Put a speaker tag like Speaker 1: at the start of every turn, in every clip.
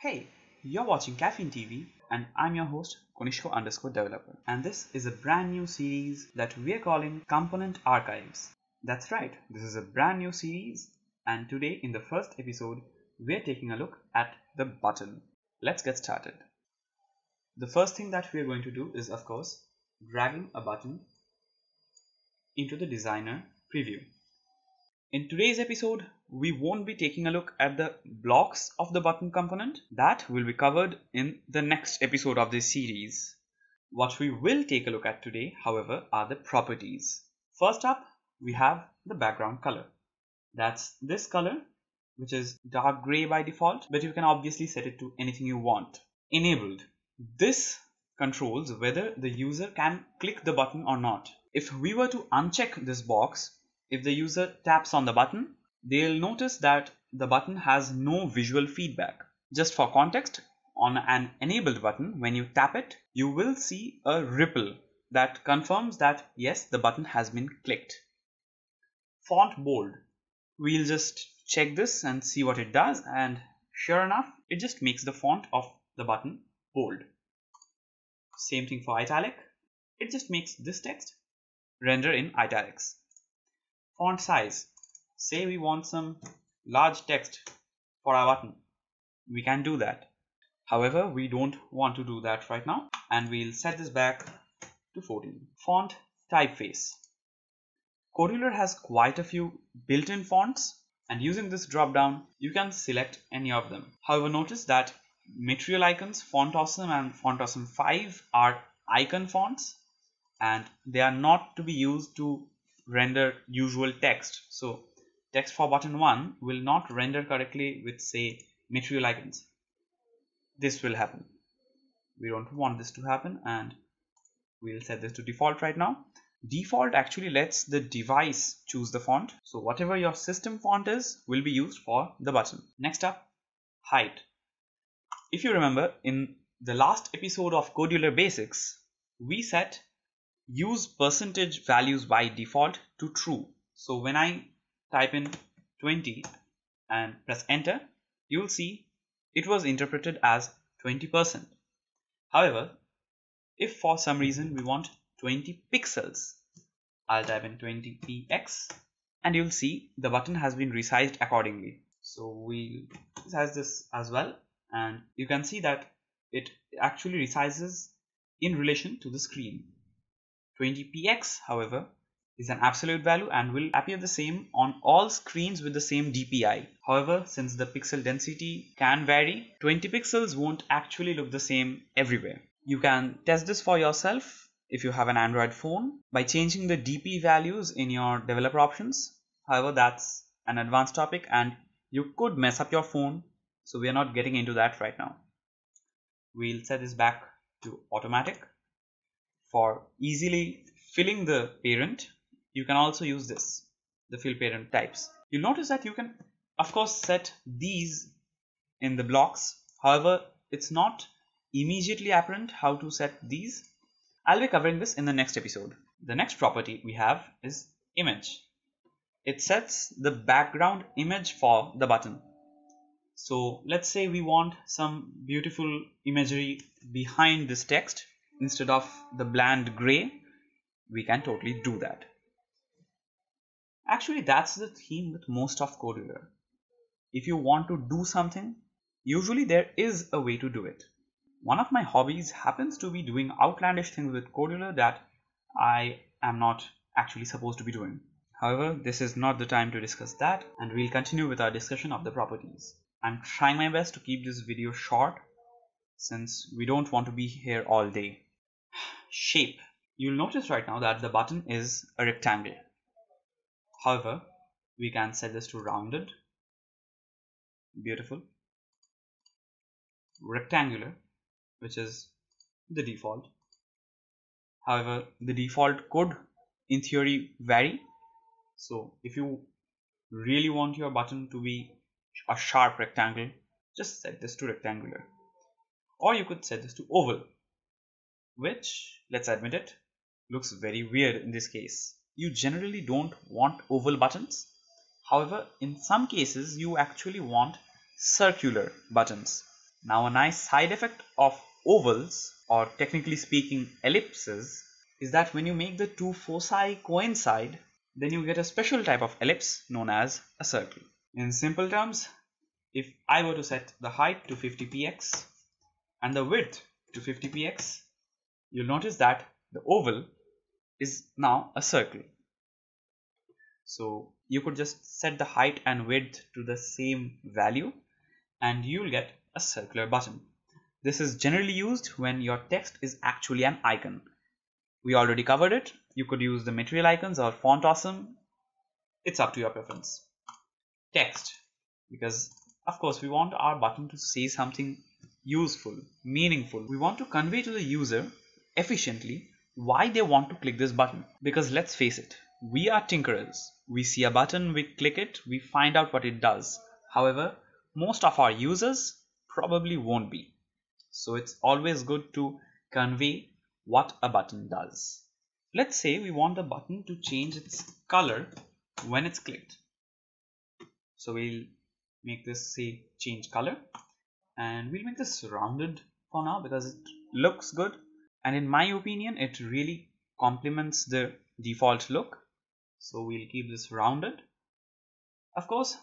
Speaker 1: Hey, you're watching Caffeine TV and I'm your host Konishko_developer, and this is a brand new series that we're calling Component Archives. That's right, this is a brand new series, and today in the first episode we're taking a look at the button. Let's get started. The first thing that we're going to do is, of course, dragging a button into the designer preview. In today's episode, we won't be taking a look at the blocks of the button component. That will be covered in the next episode of this series. What we will take a look at today, however, are the properties. First up, we have the background color. That's this color, which is dark gray by default, but you can obviously set it to anything you want. Enabled. This controls whether the user can click the button or not. If we were to uncheck this box, if the user taps on the button, they'll notice that the button has no visual feedback. Just for context, on an enabled button, when you tap it, you will see a ripple that confirms that yes, the button has been clicked. Font bold. We'll just check this and see what it does, and sure enough, it just makes the font of the button bold. Same thing for italic. It just makes this text render in italics. Font size. Say we want some large text for our button. We can do that. However, we don't want to do that right now, and we'll set this back to 14. Font typeface. Kodular has quite a few built-in fonts, and using this drop-down, you can select any of them. However, notice that Material Icons, Font Awesome and Font Awesome 5 are icon fonts, and they are not to be used to render usual text. So text for button 1 will not render correctly with, say, Material Icons. This will happen. We don't want this to happen, and we'll set this to default right now. Default actually lets the device choose the font, so whatever your system font is will be used for the button. Next up, height. If you remember, in the last episode of Kodular Basics, we set use percentage values by default to true. So when I type in 20 and press enter, you'll see it was interpreted as 20%. However, if for some reason we want 20 pixels, I'll type in 20px and you'll see the button has been resized accordingly. So we'll resize this as well, and you can see that it actually resizes in relation to the screen. 20px, however, is an absolute value and will appear the same on all screens with the same DPI. However, since the pixel density can vary, 20 pixels won't actually look the same everywhere. You can test this for yourself if you have an Android phone by changing the DP values in your developer options. However, that's an advanced topic and you could mess up your phone, so we are not getting into that right now. We'll set this back to automatic. For easily filling the parent, you can also use this, the fill parent types. You'll notice that you can, of course, set these in the blocks. However, it's not immediately apparent how to set these. I'll be covering this in the next episode. The next property we have is image. It sets the background image for the button. So let's say we want some beautiful imagery behind this text. Instead of the bland gray, we can totally do that. Actually, that's the theme with most of Kodular. If you want to do something, usually there is a way to do it. One of my hobbies happens to be doing outlandish things with Kodular that I am not actually supposed to be doing. However, this is not the time to discuss that, and we'll continue with our discussion of the properties. I'm trying my best to keep this video short since we don't want to be here all day. Shape. You'll notice right now that the button is a rectangle. However, we can set this to rounded, beautiful, rectangular, which is the default. However, the default could in theory vary. So if you really want your button to be a sharp rectangle, just set this to rectangular. Or you could set this to oval, which, let's admit it, looks very weird in this case. You generally don't want oval buttons. However, in some cases you actually want circular buttons. Now a nice side effect of ovals, or technically speaking ellipses, is that when you make the two foci coincide, then you get a special type of ellipse known as a circle. In simple terms, if I were to set the height to 50px and the width to 50px, you'll notice that the oval is now a circle. So you could just set the height and width to the same value and you'll get a circular button. This is generally used when your text is actually an icon. We already covered it. You could use the material icons or font awesome. It's up to your preference. Text, because of course we want our button to say something useful, meaningful. We want to convey to the user efficiently why they want to click this button. Because let's face it, we are tinkerers. We see a button, we click it, we find out what it does. However, most of our users probably won't be. So it's always good to convey what a button does. Let's say we want the button to change its color when it's clicked. So we'll make this say change color, and we'll make this rounded for now because it looks good, and in my opinion it really complements the default look. So we'll keep this rounded. Of course,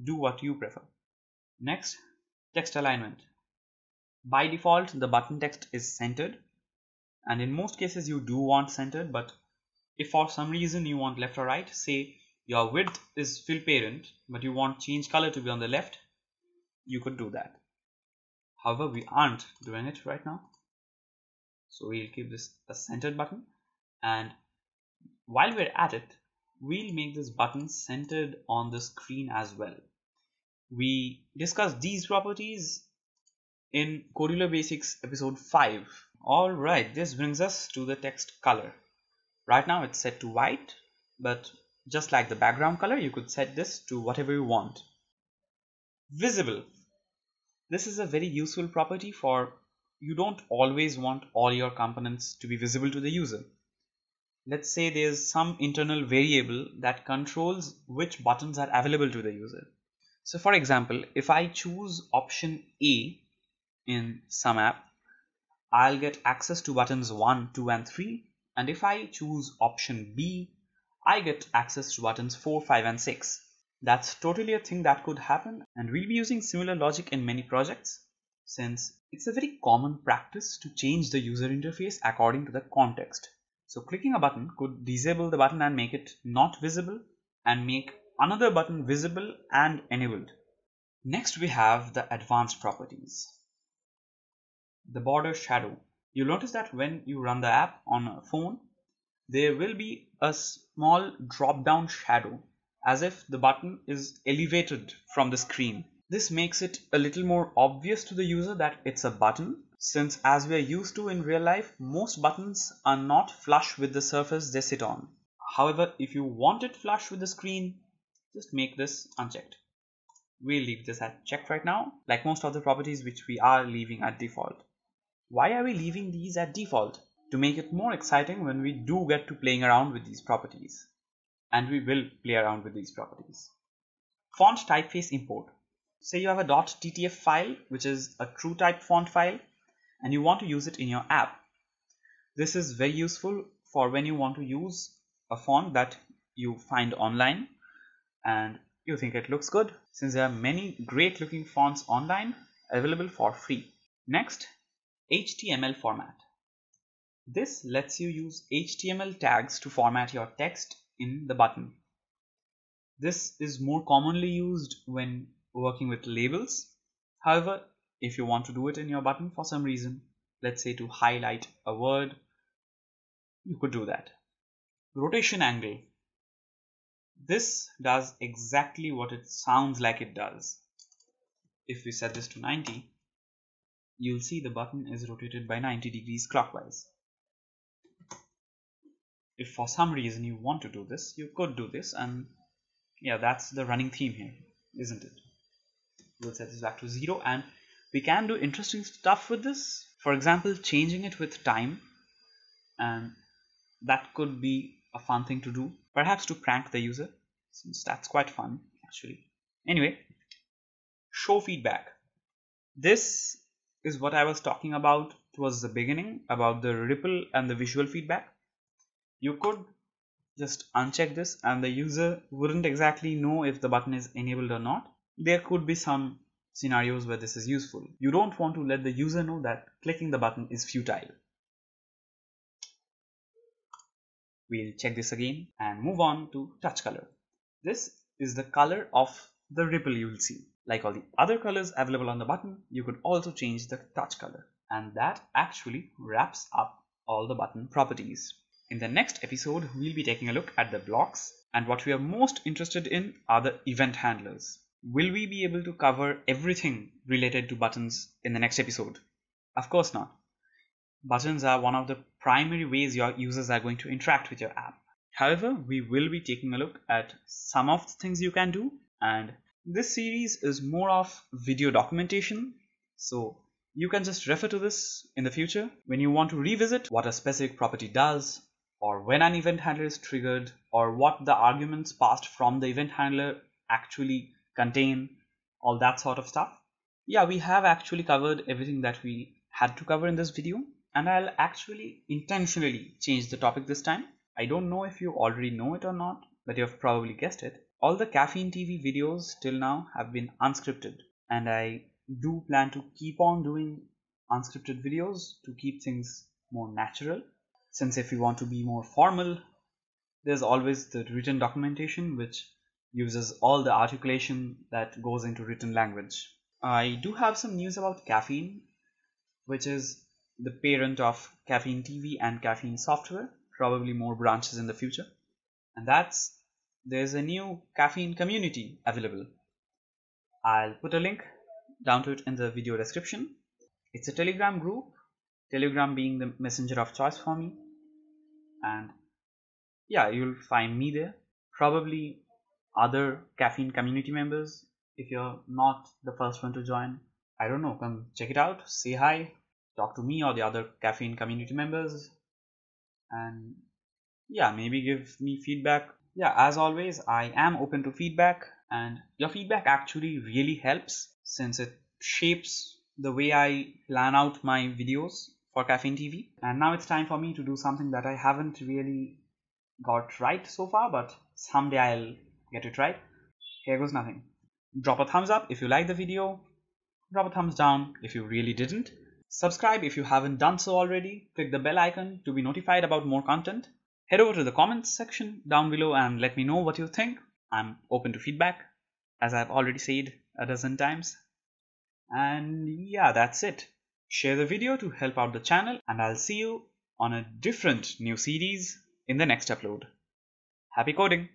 Speaker 1: do what you prefer. Next, text alignment. By default the button text is centered, and in most cases you do want centered, but if for some reason you want left or right, say your width is fill parent but you want change color to be on the left, you could do that. However, we aren't doing it right now, so we'll keep this a centered button, and while we're at it, we'll make this button centered on the screen as well. We discussed these properties in Kodular Basics episode 5. Alright, this brings us to the text color. Right now it's set to white, but just like the background color, you could set this to whatever you want. Visible. This is a very useful property for you don't always want all your components to be visible to the user. Let's say there's some internal variable that controls which buttons are available to the user. So for example, if I choose option A in some app, I'll get access to buttons 1, 2 and 3, and if I choose option B, I get access to buttons 4, 5 and 6. That's totally a thing that could happen, and we'll be using similar logic in many projects, since it's a very common practice to change the user interface according to the context. So clicking a button could disable the button and make it not visible, and make another button visible and enabled. Next we have the advanced properties. The border shadow. You'll notice that when you run the app on a phone, there will be a small drop down shadow as if the button is elevated from the screen. This makes it a little more obvious to the user that it's a button, since as we are used to in real life, most buttons are not flush with the surface they sit on. However, if you want it flush with the screen, just make this unchecked. We'll leave this at checked right now, like most of the properties which we are leaving at default. Why are we leaving these at default? To make it more exciting when we do get to playing around with these properties. And we will play around with these properties. Font typeface import. Say you have a .ttf file, which is a true type font file, and you want to use it in your app. This is very useful for when you want to use a font that you find online and you think it looks good, since there are many great looking fonts online available for free. Next, HTML format. This lets you use HTML tags to format your text in the button. This is more commonly used when working with labels. However, if you want to do it in your button for some reason, let's say to highlight a word, you could do that. Rotation angle. This does exactly what it sounds like it does. If we set this to 90, you'll see the button is rotated by 90 degrees clockwise. If for some reason you want to do this, you could do this, and yeah, that's the running theme here, isn't it? We'll set this back to 0, and we can do interesting stuff with this. For example, changing it with time, and that could be a fun thing to do, perhaps to prank the user, since that's quite fun actually. Anyway, show feedback. This is what I was talking about towards the beginning about the ripple and the visual feedback. You could just uncheck this and the user wouldn't exactly know if the button is enabled or not. There could be some scenarios where this is useful. You don't want to let the user know that clicking the button is futile. We'll check this again and move on to touch color. This is the color of the ripple you will see. Like all the other colors available on the button, you could also change the touch color, and that actually wraps up all the button properties. In the next episode, we'll be taking a look at the blocks, and what we are most interested in are the event handlers. Will we be able to cover everything related to buttons in the next episode? Of course not. Buttons are one of the primary ways your users are going to interact with your app. However, we will be taking a look at some of the things you can do, and this series is more of video documentation, so you can just refer to this in the future when you want to revisit what a specific property does, or when an event handler is triggered, or what the arguments passed from the event handler actually contain, all that sort of stuff. Yeah, we have actually covered everything that we had to cover in this video, and I'll actually intentionally change the topic this time. I don't know if you already know it or not, but you've probably guessed it. All the Caffeine TV videos till now have been unscripted, and I do plan to keep on doing unscripted videos to keep things more natural. Since if you want to be more formal, there's always the written documentation which uses all the articulation that goes into written language. I do have some news about Caffeine, which is the parent of Caffeine TV and Caffeine Software, probably more branches in the future. And that's, there's a new Caffeine community available. I'll put a link down to it in the video description. It's a Telegram group, Telegram being the messenger of choice for me. And yeah, you'll find me there. Probably other Caffeine community members if you're not the first one to join. I don't know, come check it out, say hi, talk to me or the other Caffeine community members, and yeah, maybe give me feedback. Yeah, as always, I am open to feedback, and your feedback actually really helps since it shapes the way I plan out my videos for Caffeine TV. And now it's time for me to do something that I haven't really got right so far, but someday I'll get it right. Here goes nothing. Drop a thumbs up if you like the video, drop a thumbs down if you really didn't. Subscribe if you haven't done so already. Click the bell icon to be notified about more content. Head over to the comments section down below and let me know what you think. I'm open to feedback, as I've already said a dozen times. And yeah, that's it. Share the video to help out the channel, and I'll see you on a different new series in the next upload. Happy coding!